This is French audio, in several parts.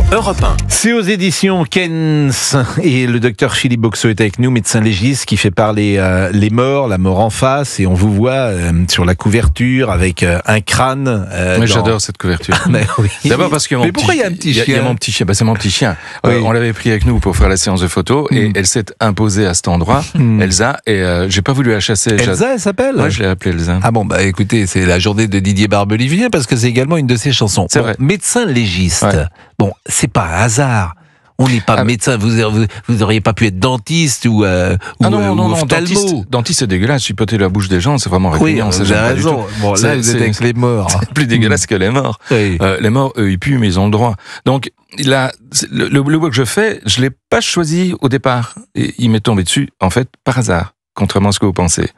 Europe 1. C'est aux éditions Kens et le docteur Philippe Boxeau est avec nous, médecin légiste qui fait parler les morts, la mort en face, et on vous voit sur la couverture avec un crâne. Mais j'adore cette couverture. Oui. D'abord parce que Mais pourquoi il y a un petit chien? Il y a mon petit chien. C'est mon petit chien. Oui. On l'avait pris avec nous pour faire la séance de photos et elle s'est imposée à cet endroit, Elsa, et j'ai pas voulu la chasser. Elsa, elle s'appelle? Moi, je l'ai appelée Elsa. Ah bon, bah écoutez, c'est la journée de Didier Barbelivien parce que c'est également une de ses chansons. C'est vrai. Médecin légiste. Ouais. Bon, c'est pas un hasard. On n'est pas médecin. Vous auriez pas pu être dentiste ou ophtalmo. Dentiste, c'est dégueulasse. Chipoter la bouche des gens, c'est vraiment répugnant. Oui, vous avez raison. Bon, là, vous êtes avec les morts. C'est plus dégueulasse que les morts. Oui. Les morts, eux, ils puent, mais ils ont le droit. Donc, là, le boulot que je fais, je l'ai pas choisi au départ. Et il m'est tombé dessus, en fait, par hasard. Contrairement à ce que vous pensez.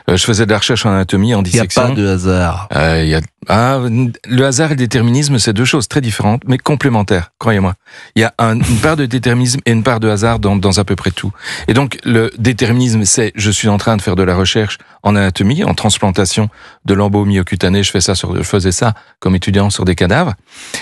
Je faisais de la recherche en anatomie, en dissection. Il n'y a pas de hasard. Le hasard et le déterminisme, c'est deux choses très différentes, mais complémentaires, croyez-moi. Il y a une part de déterminisme et une part de hasard dans à peu près tout. Et donc, le déterminisme, c'est je suis en train de faire de la recherche en anatomie, en transplantation de lambeaux myocutanés. Je faisais ça comme étudiant sur des cadavres.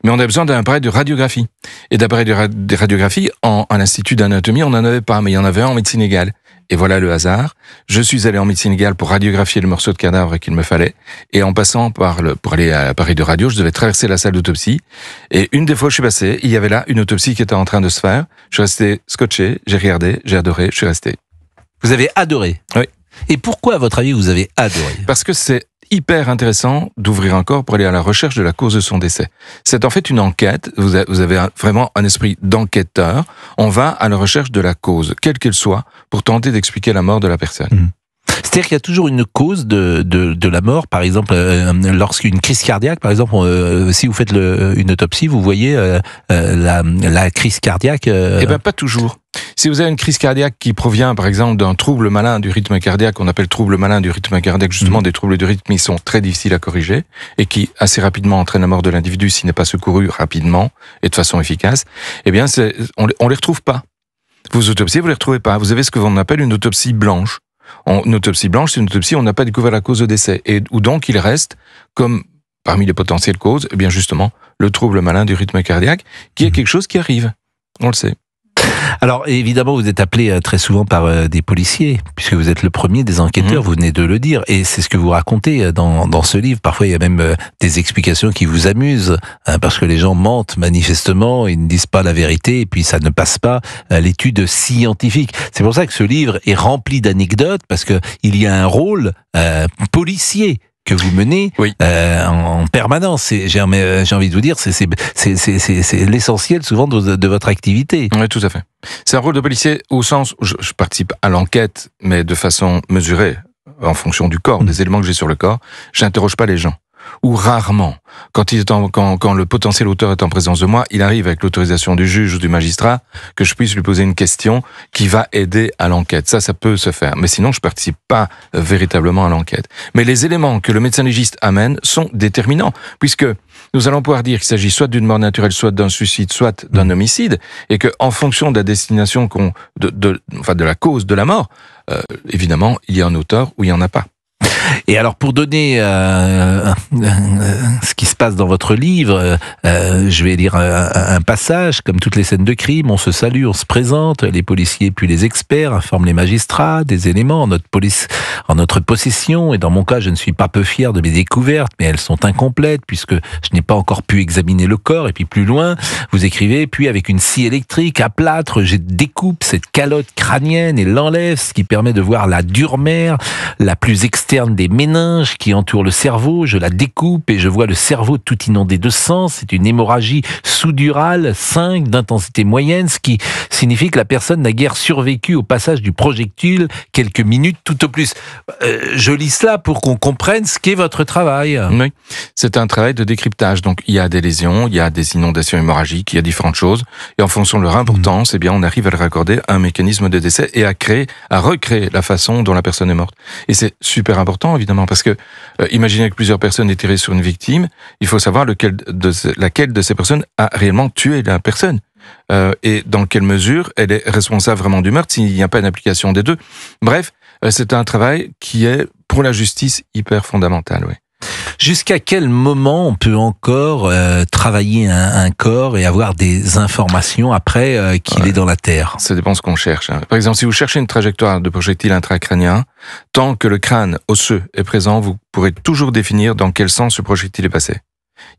Mais on a besoin d'un appareil de radiographie. Et d'appareil de radiographie, en institut d'anatomie, on n'en avait pas, mais il y en avait un en médecine légale. Et voilà le hasard. Je suis allé en médecine légale pour radiographier le morceau de cadavre qu'il me fallait. Et en passant pour aller à l'appareil de radio, je devais traverser la salle d'autopsie. Et une des fois où je suis passé, il y avait là une autopsie qui était en train de se faire. Je suis resté scotché, j'ai regardé, j'ai adoré, je suis resté. Vous avez adoré? Oui. Et pourquoi, à votre avis, vous avez adoré? Parce que c'est hyper intéressant d'ouvrir un corps pour aller à la recherche de la cause de son décès. C'est en fait une enquête, vous avez vraiment un esprit d'enquêteur, on va à la recherche de la cause, quelle qu'elle soit, pour tenter d'expliquer la mort de la personne. C'est-à-dire qu'il y a toujours une cause de la mort, par exemple, lorsqu'une crise cardiaque, par exemple, si vous faites une autopsie, vous voyez la crise cardiaque. Eh ben pas toujours. Si vous avez une crise cardiaque qui provient, par exemple, d'un trouble malin du rythme cardiaque, on appelle trouble malin du rythme cardiaque, justement, des troubles du rythme qui sont très difficiles à corriger et qui, assez rapidement, entraînent la mort de l'individu s'il n'est pas secouru rapidement et de façon efficace, eh bien, on les retrouve pas. Vos autopsies, vous les retrouvez pas. Vous avez ce que l'on appelle une autopsie blanche. Une autopsie blanche, c'est une autopsie où on n'a pas découvert la cause de décès et où donc il reste comme parmi les potentielles causes, eh bien justement le trouble malin du rythme cardiaque, qui est quelque chose qui arrive. On le sait. Alors évidemment, vous êtes appelé très souvent par des policiers, puisque vous êtes le premier des enquêteurs, vous venez de le dire, et c'est ce que vous racontez dans ce livre. Parfois, il y a même des explications qui vous amusent, parce que les gens mentent manifestement, ils ne disent pas la vérité, et puis ça ne passe pas l'étude scientifique. C'est pour ça que ce livre est rempli d'anecdotes, parce que il y a un rôle policier que vous menez en permanence. J'ai envie de vous dire, c'est l'essentiel souvent de votre activité. Oui, tout à fait. C'est un rôle de policier au sens où je participe à l'enquête, mais de façon mesurée, en fonction du corps, des éléments que j'ai sur le corps. J'interroge pas les gens. Ou rarement. Quand le potentiel auteur est en présence de moi, il arrive avec l'autorisation du juge ou du magistrat que je puisse lui poser une question qui va aider à l'enquête. Ça peut se faire. Mais sinon, je participe pas véritablement à l'enquête. Mais les éléments que le médecin légiste amène sont déterminants, puisque nous allons pouvoir dire qu'il s'agit soit d'une mort naturelle, soit d'un suicide, soit d'un homicide, et que en fonction de la destination de la cause de la mort, évidemment, il y a un auteur ou il y en a pas. Et alors, pour donner ce qui se passe dans votre livre, je vais lire un passage. Comme toutes les scènes de crime, on se salue, on se présente, les policiers puis les experts informent les magistrats des éléments en notre possession. Et dans mon cas, je ne suis pas peu fier de mes découvertes, mais elles sont incomplètes puisque je n'ai pas encore pu examiner le corps. Et puis plus loin, vous écrivez, puis avec une scie électrique à plâtre, je découpe cette calotte crânienne et l'enlève, ce qui permet de voir la dure mère, la plus externe des méninges qui entourent le cerveau. Je la découpe et je vois le cerveau tout inondé de sang. C'est une hémorragie sous-durale 5 d'intensité moyenne, ce qui signifie que la personne n'a guère survécu au passage du projectile, quelques minutes tout au plus. Je lis cela pour qu'on comprenne ce qu'est votre travail. Oui, c'est un travail de décryptage. Donc il y a des lésions, il y a des inondations hémorragiques, il y a différentes choses. Et en fonction de leur importance, eh bien, on arrive à leur accorder un mécanisme de décès et à recréer la façon dont la personne est morte. Et c'est super important, évidemment, parce que imaginez que plusieurs personnes aient tiré sur une victime, il faut savoir laquelle de ces personnes a réellement tué la personne. Et dans quelle mesure elle est responsable vraiment du meurtre, s'il n'y a pas une application des deux. Bref, c'est un travail qui est, pour la justice, hyper fondamental, oui. Jusqu'à quel moment on peut encore travailler un corps et avoir des informations après qu'il est dans la terre? Ça dépend ce qu'on cherche. Par exemple, si vous cherchez une trajectoire de projectile intracrânien, tant que le crâne osseux est présent, vous pourrez toujours définir dans quel sens le projectile est passé.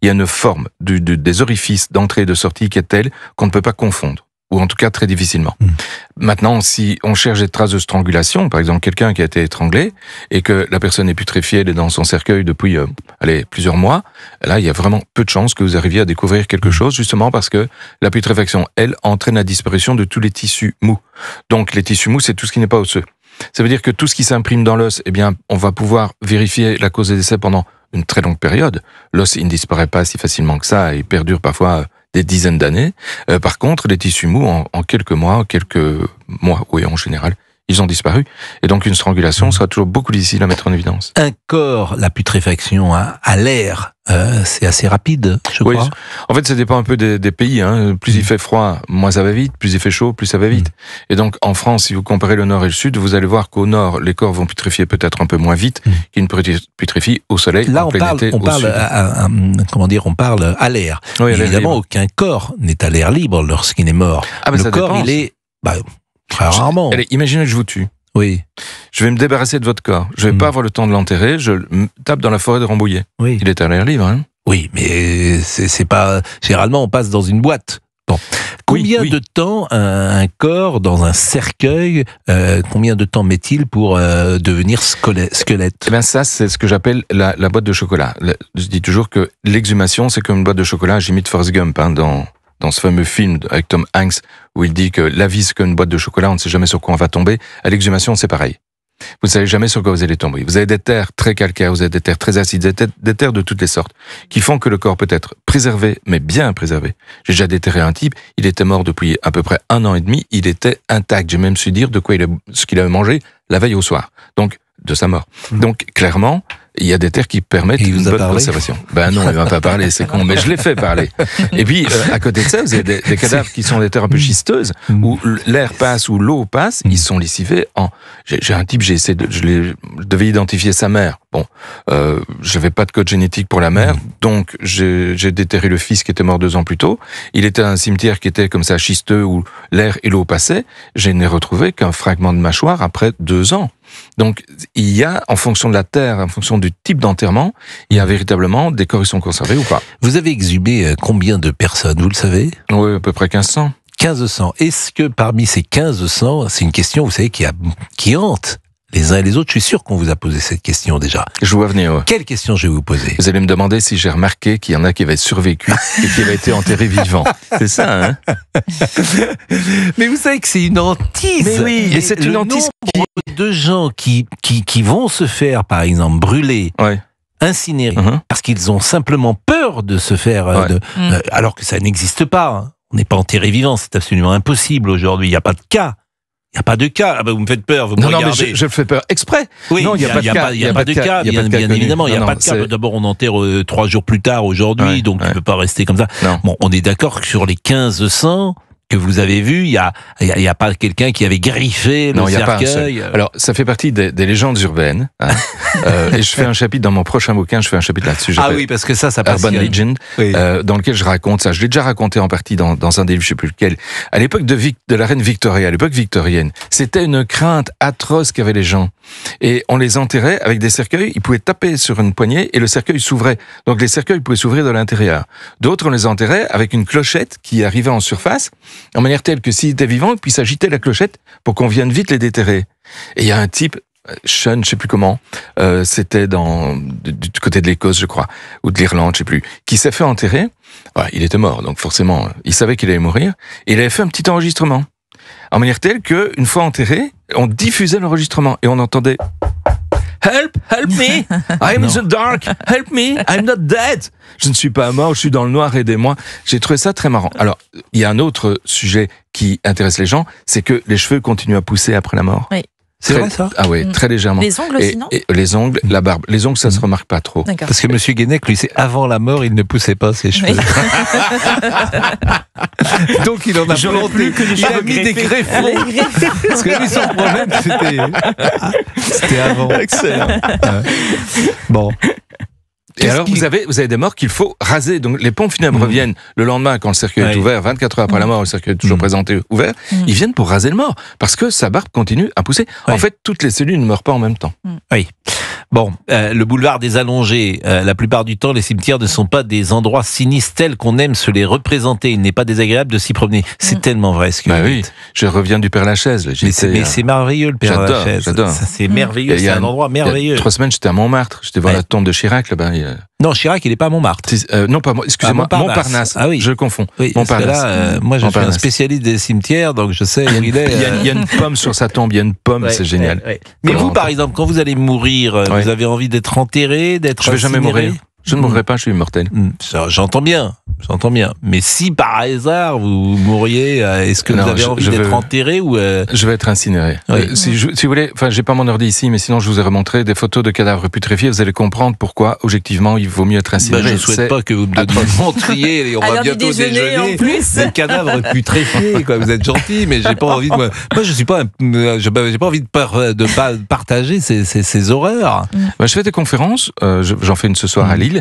Il y a une forme des orifices d'entrée et de sortie qui est telle qu'on ne peut pas confondre, ou en tout cas très difficilement. Maintenant, si on cherche des traces de strangulation, par exemple quelqu'un qui a été étranglé et que la personne est putréfiée, elle est dans son cercueil depuis plusieurs mois, là il y a vraiment peu de chances que vous arriviez à découvrir quelque chose, justement parce que la putréfaction, elle, entraîne la disparition de tous les tissus mous. Donc les tissus mous, c'est tout ce qui n'est pas osseux. Ça veut dire que tout ce qui s'imprime dans l'os, eh bien, on va pouvoir vérifier la cause des décès pendant une très longue période. L'os, il ne disparaît pas si facilement que ça, il perdure parfois des dizaines d'années. Par contre, les tissus mous, en quelques mois, oui, en général, ils ont disparu. Et donc, une strangulation sera toujours beaucoup difficile à mettre en évidence. Un corps, la putréfaction à l'air, c'est assez rapide, je crois. Oui. En fait, ça dépend un peu des pays. Plus il fait froid, moins ça va vite. Plus il fait chaud, plus ça va vite. Et donc, en France, si vous comparez le nord et le sud, vous allez voir qu'au nord, les corps vont putréfier peut-être un peu moins vite qu'ils ne putréfient au soleil. Là, on parle à l'air. Oui, évidemment, aucun corps n'est à l'air libre lorsqu'il est mort. Ah, le corps, il est très rarement. Allez, imaginez que je vous tue. Oui. Je vais me débarrasser de votre corps. Je vais pas avoir le temps de l'enterrer. Je le tape dans la forêt de Rambouillet. Oui. Il est à l'air libre, hein. Oui, mais c'est pas. Généralement, on passe dans une boîte. Bon. Combien de temps un corps dans un cercueil, combien de temps met-il pour devenir squelette? Eh bien, ça, c'est ce que j'appelle la boîte de chocolat. Je dis toujours que l'exhumation, c'est comme une boîte de chocolat. J'imite Forrest Gump, dans ce fameux film avec Tom Hanks, où il dit que la vie, c'est comme une boîte de chocolat, on ne sait jamais sur quoi on va tomber. À l'exhumation, c'est pareil. Vous ne savez jamais sur quoi vous allez tomber. Vous avez des terres très calcaires, vous avez des terres très acides, des terres de toutes les sortes, qui font que le corps peut être préservé, mais bien préservé. J'ai déjà déterré un type, il était mort depuis à peu près 1 an et demi, il était intact. J'ai même su dire ce qu'il avait mangé la veille au soir. Donc, de sa mort. Donc, clairement, il y a des terres qui permettent une bonne conservation. Ben non, il va pas parler, c'est con, mais je l'ai fait parler. Et puis, à côté de ça, vous avez des cadavres qui sont des terres un peu schisteuses, où l'air passe, où l'eau passe, ils sont lessivés en... J'ai un type, je devais identifier sa mère. Bon, j'avais pas de code génétique pour la mère, donc j'ai déterré le fils qui était mort 2 ans plus tôt. Il était à un cimetière qui était comme ça schisteux, où l'air et l'eau passaient. Je n'ai retrouvé qu'un fragment de mâchoire après 2 ans. Donc, il y a, en fonction de la terre, en fonction du type d'enterrement, il y a véritablement des corps qui sont conservés ou pas. Vous avez exhumé combien de personnes, vous le savez? Oui, à peu près 1500. 1500. Est-ce que parmi ces 1500, c'est une question, vous savez, qui hante les uns et les autres? Je suis sûr qu'on vous a posé cette question déjà. Je vois venir, ouais. Quelle question je vais vous poser? Vous allez me demander si j'ai remarqué qu'il y en a qui avaient survécu et qui avaient été enterrés vivants. C'est ça, hein? Mais vous savez que c'est une hantise. Mais oui, et c'est une hantise de gens qui vont se faire, par exemple, brûler, incinérer, parce qu'ils ont simplement peur de se faire, alors que ça n'existe pas. Hein. On n'est pas enterré vivant, c'est absolument impossible aujourd'hui. Il n'y a pas de cas. Il n'y a pas de cas. Ah bah vous me faites peur, vous me regardez. Non, mais je le fais peur exprès. Oui, non, il n'y a pas de cas. Il n'y a pas de cas, bien évidemment. Il n'y a pas de cas. D'abord, on enterre 3 jours plus tard aujourd'hui, donc il ne peut pas rester comme ça. Non. Bon, on est d'accord que sur les 1500 que vous avez vu, il y a pas quelqu'un qui avait griffé le cercueil. Alors, ça fait partie des légendes urbaines. Hein. Et je fais un chapitre dans mon prochain bouquin, je fais un chapitre là-dessus. Ah oui, parce que ça passe. Urban Legend, dans lequel je raconte ça. Je l'ai déjà raconté en partie dans un des livres, je sais plus lequel. À l'époque de la reine Victoria, à l'époque victorienne, c'était une crainte atroce qu'avaient les gens. Et on les enterrait avec des cercueils, ils pouvaient taper sur une poignée et le cercueil s'ouvrait. Donc les cercueils pouvaient s'ouvrir de l'intérieur. D'autres, on les enterrait avec une clochette qui arrivait en surface, en manière telle que s'il était vivant, il puisse agiter la clochette pour qu'on vienne vite les déterrer. Et il y a un type, Sean, je sais plus comment, c'était du côté de l'Écosse, je crois, ou de l'Irlande, je sais plus, qui s'est fait enterrer. Ouais, il était mort, donc forcément, il savait qu'il allait mourir. Et il avait fait un petit enregistrement, en manière telle que, une fois enterré, on diffusait l'enregistrement et on entendait Help me, I'm in the dark, help me, I'm not dead. Je ne suis pas mort, je suis dans le noir, aidez-moi. J'ai trouvé ça très marrant. Alors, il y a un autre sujet qui intéresse les gens, c'est que les cheveux continuent à pousser après la mort. Oui. C'est vrai ça? Ah oui, très légèrement. Les ongles aussi, non? Et les ongles, la barbe. Les ongles, ça se remarque pas trop. Parce que Monsieur Guénec, lui, c'est avant la mort, il ne poussait pas ses cheveux. Oui. Donc il en a planté. Il a mis des greffons. Parce que lui, son problème, c'était avant. Excellent. Bon. Et alors, vous avez des morts qu'il faut raser. Donc, les pompes funèbres reviennent le lendemain quand le cercueil est ouvert, 24 heures après la mort, le cercueil est toujours présenté ouvert. Ils viennent pour raser le mort parce que sa barbe continue à pousser. En fait, toutes les cellules ne meurent pas en même temps. Oui. Bon, le boulevard des Allongés, la plupart du temps, les cimetières ne sont pas des endroits sinistres tels qu'on aime se les représenter. Il n'est pas désagréable de s'y promener. C'est tellement vrai ce que vous dites. Je reviens du Père-Lachaise. Mais c'est merveilleux le Père-Lachaise. J'adore. C'est merveilleux, c'est un endroit merveilleux. Il y a 3 semaines, j'étais à Montmartre. J'étais voir la tombe de Chirac là-bas. Non, Chirac, il n'est pas à Montmartre. Non, pas excusez-moi, Montparnasse. Ah oui. Je le confonds. Oui, Montparnasse. Moi, je suis un spécialiste des cimetières, donc je sais où il est. Il y a une pomme sur sa tombe, il y a une pomme, c'est génial. Mais vous, par exemple, quand vous allez mourir, vous avez envie d'être enterré, d'être Je vais jamais mourir. Je ne mourrai pas, je suis immortel. J'entends bien. Mais si par hasard vous mourriez, est-ce que vous avez envie d'être enterré ou Je vais être incinéré. Si vous voulez, enfin, j'ai pas mon ordi ici, mais sinon je vous ai remontré des photos de cadavres putréfiés. Vous allez comprendre pourquoi, objectivement, il vaut mieux être incinéré. Je ne souhaite pas que vous me montriez. Et on va bientôt déjeuner. En plus. Des cadavres putréfiés. Quoi. Vous êtes gentil, mais j'ai pas envie de. Moi, je suis pas. J'ai pas envie de partager ces horreurs. Je fais des conférences. J'en fais une ce soir à Lille.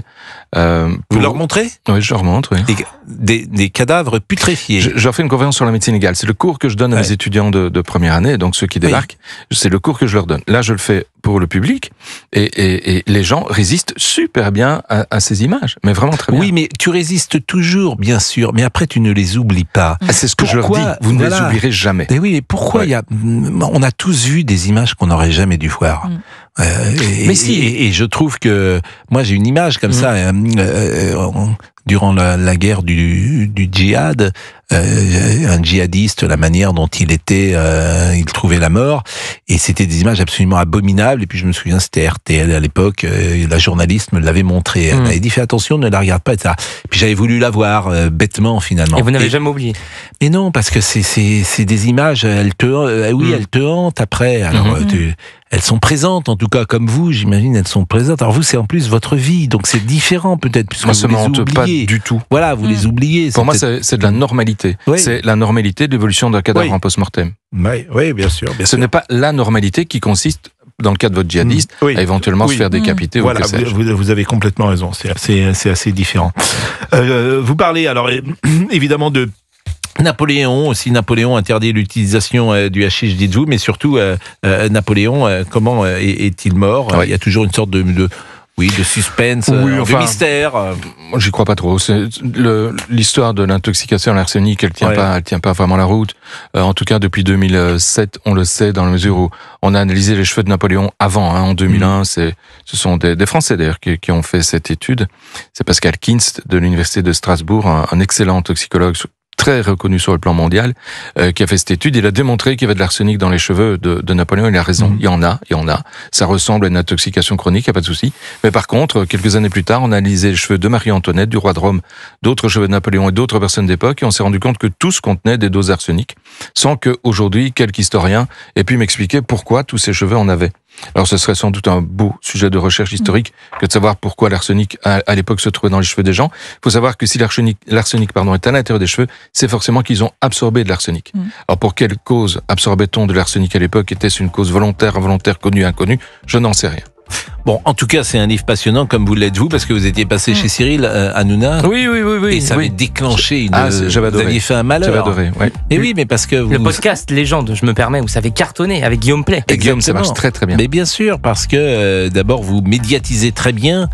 Vous leur montrez ? Oui, je leur montre. Oui. Des cadavres putréfiés. Je fais une conférence sur la médecine légale. C'est le cours que je donne à mes étudiants de première année, donc ceux qui débarquent. C'est le cours que je leur donne. Là, je le fais pour le public et les gens résistent super bien à ces images, mais vraiment très bien. Oui, mais tu résistes toujours, bien sûr, mais après tu ne les oublies pas. C'est ce que je leur dis. Vous ne les oublierez jamais. Mais oui, mais pourquoi on a tous vu des images qu'on n'aurait jamais dû voir. Et je trouve que moi j'ai une image comme ça durant la guerre du djihad, un djihadiste, la manière dont il trouvait la mort, et c'était des images absolument abominables. Et puis je me souviens, c'était RTL à l'époque, la journaliste me l'avait montré. Elle m'avait dit fais attention, ne la regarde pas, etc. Puis j'avais voulu la voir bêtement finalement. Et vous n'avez jamais oublié. Mais non, parce que c'est des images, elles te hantent après. Alors elles sont présentes, en tout cas comme vous, j'imagine, elles sont présentes. Alors vous, c'est en plus votre vie, donc c'est différent peut-être puisque vous les oubliez. Pas du tout. Voilà, vous les oubliez. Pour moi, c'est de la normalité. Oui. C'est la normalité de l'évolution d'un cadavre en post-mortem. Oui, bien sûr. Ce n'est pas la normalité qui consiste, dans le cas de votre djihadiste, à éventuellement se faire décapiter. Voilà, vous avez complètement raison. C'est assez différent. Vous parlez alors évidemment de Napoléon aussi. Napoléon interdit l'utilisation du hashish, dites-vous, mais surtout Napoléon, comment est-il mort ? Il y a toujours une sorte de suspense, de mystère. Moi, j'y crois pas trop. L'histoire de l'intoxication à l'arsenic, elle tient pas vraiment la route. En tout cas, depuis 2007, on le sait, dans la mesure où on a analysé les cheveux de Napoléon avant, en 2001. Ce sont des Français, d'ailleurs, qui ont fait cette étude. C'est Pascal Kinst, de l'Université de Strasbourg, un excellent toxicologue, très reconnu sur le plan mondial, qui a fait cette étude. Il a démontré qu'il y avait de l'arsenic dans les cheveux de Napoléon. Il a raison. Il y en a. Ça ressemble à une intoxication chronique, il n'y a pas de souci. Mais par contre, quelques années plus tard, on a analysé les cheveux de Marie-Antoinette, du roi de Rome, d'autres cheveux de Napoléon et d'autres personnes d'époque, et on s'est rendu compte que tous contenaient des doses d'arsenic, sans que aujourd'hui, quelque historien ait pu m'expliquer pourquoi tous ces cheveux en avaient. Alors ce serait sans doute un beau sujet de recherche historique que de savoir pourquoi l'arsenic à l'époque se trouvait dans les cheveux des gens. Il faut savoir que si l'arsenic est à l'intérieur des cheveux, c'est forcément qu'ils ont absorbé de l'arsenic. Alors pour quelle cause absorbait-on de l'arsenic à l'époque ? Était-ce une cause volontaire, involontaire, connue, inconnue ? Je n'en sais rien. Bon, en tout cas, c'est un livre passionnant, comme vous l'êtes vous, parce que vous étiez passé chez Cyril Hanouna. Oui. Et ça avait déclenché j'avais adoré. Vous aviez fait un malheur. J'avais adoré, oui. Et oui, mais parce que le podcast Légende, je me permets, vous savez cartonner avec Guillaume Play. Et Guillaume, ça marche très très bien. Mais bien sûr, parce que d'abord, vous médiatisez très bien